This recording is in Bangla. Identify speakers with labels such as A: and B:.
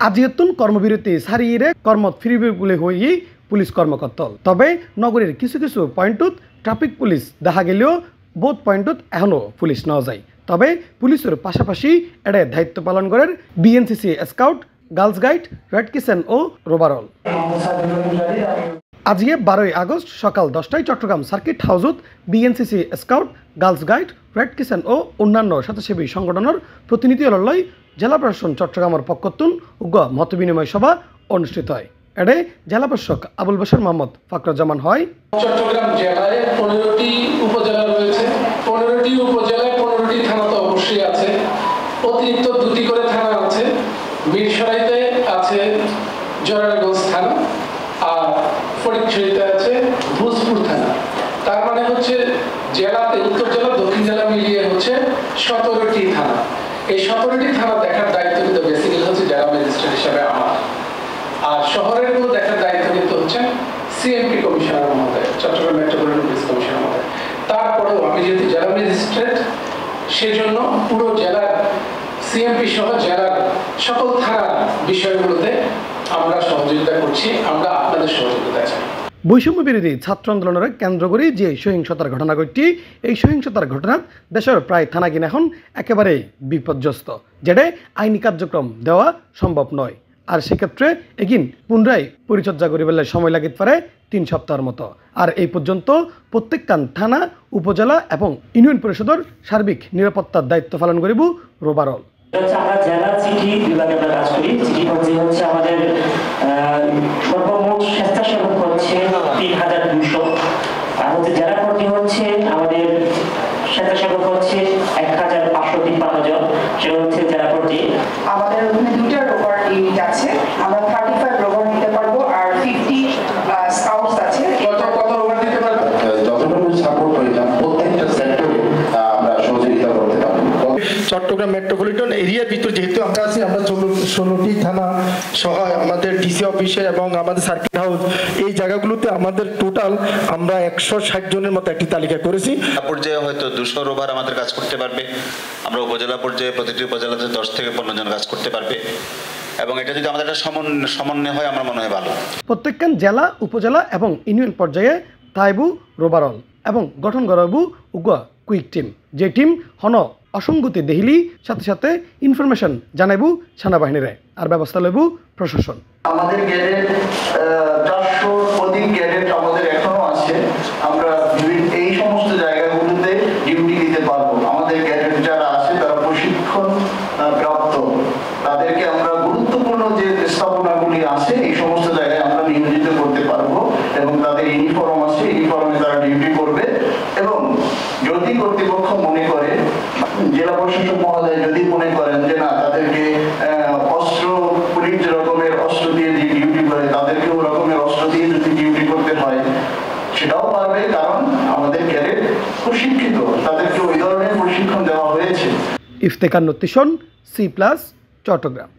A: আজিয়তুন কর্মবিরতি সারিয়ে কর্মত ফিরিবে বলে হয়ে পুলিশ কর্মকর্তা তবে নগরীর কিছু কিছু পয়েন্টত ট্রাফিক পুলিশ দেখা গেলেও বোধ পয়েন্টত এখনও পুলিশ নেওয়া যায় তবে পুলিশের পাশাপাশি এটা দায়িত্ব পালন করেন BNCC scout girls guide red crescent ও রোভারল। আজকে 12 আগস্ট সকাল 10টায় চট্টগ্রাম সার্কিট হাউসত BNCC scout girls guide red crescent ও অন্যান্য স্বেচ্ছাসেবী সংগঠনের প্রতিনিধিদললৈ জেলা প্রশাসন চট্টগ্রামের পক্ষতুন উগ্র মতবিনিময় সভা অনুষ্ঠিত হয়। এডে জেলা প্রশাসক আবুল বাশার মোহাম্মদ ফাকরুজ্জামান হয়
B: চট্টগ্রাম জেলায় 15টি উপজেলা রয়েছে। 15টি উপজেলায় 15টি থানা তো অবশ্যই আছে, অতিরিক্ত 2টি করে থানা আছে। মিরসরাইতে আছে জোরারগঞ্জ থানা আর ফটিকছড়িতে আছে ভোজপুর থানা। তার মানে হচ্ছে জেলাতে উত্তর জেলা দক্ষিণ জেলা মিলিয়ে হচ্ছে 17টি থানা। এই 17টি থানা দেখার দায়িত্ব কিন্তু বেসিক্যালি হচ্ছে জেলা ম্যাজিস্ট্রেট হিসেবে আমার, আর শহরের গুলো দেখার দায়িত্ব কিন্তু হচ্ছে সিএমপি কমিশনার মহোদয়, চট্টগ্রাম মেট্রোপলিটন পুলিশ কমিশনার মহোদয়। তারপরেও আমি যেহেতু জেলা ম্যাজিস্ট্রেট সেজন্য পুরো জেলার সিএমপি সহ জেলার সকল থানার বিষয়গুলোতে আমরা সহযোগিতা করছি, আমরা আপনাদের সহযোগিতা চাই।
A: বৈষম্য বিরোধী ছাত্র আন্দোলনের কেন্দ্র করে যে সহিংসতার ঘটনা ঘটটি এই সহিংসতার ঘটনা দেশের প্রায় থানাগিন এখন একেবারে বিপর্যস্ত, যেটা আইনি কার্যক্রম দেওয়া সম্ভব নয়। আর সেক্ষেত্রে এগিন পুনরায় পরিচর্যা করিবেলে সময় লাগিতে পারে 3 সপ্তাহের মতো। আর এই পর্যন্ত প্রত্যেকখান থানা উপজেলা এবং ইউনিয়ন পরিষদের সার্বিক নিরাপত্তার দায়িত্ব পালন করিব রোভারল।
C: আমরা জেলা চিঠি বিভাগে কাজ করি। চিঠি হচ্ছে আমাদের সর্বমোট স্বেচ্ছাসেবক হচ্ছে 3200, আর হচ্ছে জেলা ভর্তি হচ্ছে আমাদের স্বেচ্ছাসেবক হচ্ছে 1553 জন। সেটা হচ্ছে জেলা ভর্তি।
D: আমাদের ওখানে 2টা রোভার ইউনিট আছে, আমরা 35 রোভার নিতে পারবো আর 50 স্কাউটস আছে।
B: কত রোভার দিতে পারবো?
E: যতটুকু সাপোর্ট প্রয়োজন প্রত্যেকটা সেক্টরে আমরা সহযোগিতা করতে পারবো।
F: চট্টগ্রাম মেট্রোপলিটন এরিয়ার ভিতর যেহেতু আমরা আছি, আমরা 16টি থানা সহ আমাদের ডিসি অফিসে এবং আমাদের সার্কিট হাউস এই জায়গাগুলোতে আমাদের টোটাল আমরা 160 জনের মতো একটি তালিকা করেছি।
G: পর্যায়ে হয়তো 200 রোভার আমাদের কাজ করতে পারবে। আমরা উপজেলা পর্যায়ে প্রতিটি উপজেলাতে 10 থেকে 15 জন কাজ করতে পারবে, এবং এটা যদি আমাদের একটা সমন্বয় হয় আমার মনে হয় ভালো।
A: প্রত্যেকখান জেলা উপজেলা এবং ইউনিয়ন পর্যায়ে তাইবু রোভারল এবং গঠন করাবু উগ্র কুইক টিম, যে টিম হন অসঙ্গতি দেহিলি সাথে সাথে ইনফরমেশন জানাইবু সেনাবাহিনীরে আর ব্যবস্থা লইবু প্রশাসন।
E: আমাদের গ্যারেট 400 অধিক গ্যারেট আমাদের এখনো আছে। আমরা এই সমস্ত জায়গাগুলোতে ডিউটি দিতে পারবো। আমাদের গ্যারেট যারা আছে তারা প্রশিক্ষণ প্রাপ্ত, তাদেরকে আমরা গুরুত্বপূর্ণ যে স্থাপনাগুলি আছে এই সমস্ত জায়গায় আমরা নিয়োজিত করতে পারবো এবং তাদের ইউনিফর্ম আছে, ইউনিফর্মে তারা ডিউটি করবে। এবং যদি কর্তৃপক্ষ মনে করে, জেলা প্রশাসক মহোদয় যদি মনে করেন যে না তাদেরকে অস্ত্র পুলিশ রকমের অস্ত্র দিয়ে যে ডিউটি করে তাদেরকে ওই রকমের অস্ত্র দিয়ে যদি ডিউটি করতে হয় সেটাও পারবে, কারণ আমাদের ক্যাডেট প্রশিক্ষিত, তাদেরকে ওই ধরনের প্রশিক্ষণ দেওয়া হয়েছে।
A: ইফতেখার নতিশন, C+ চট্টগ্রাম।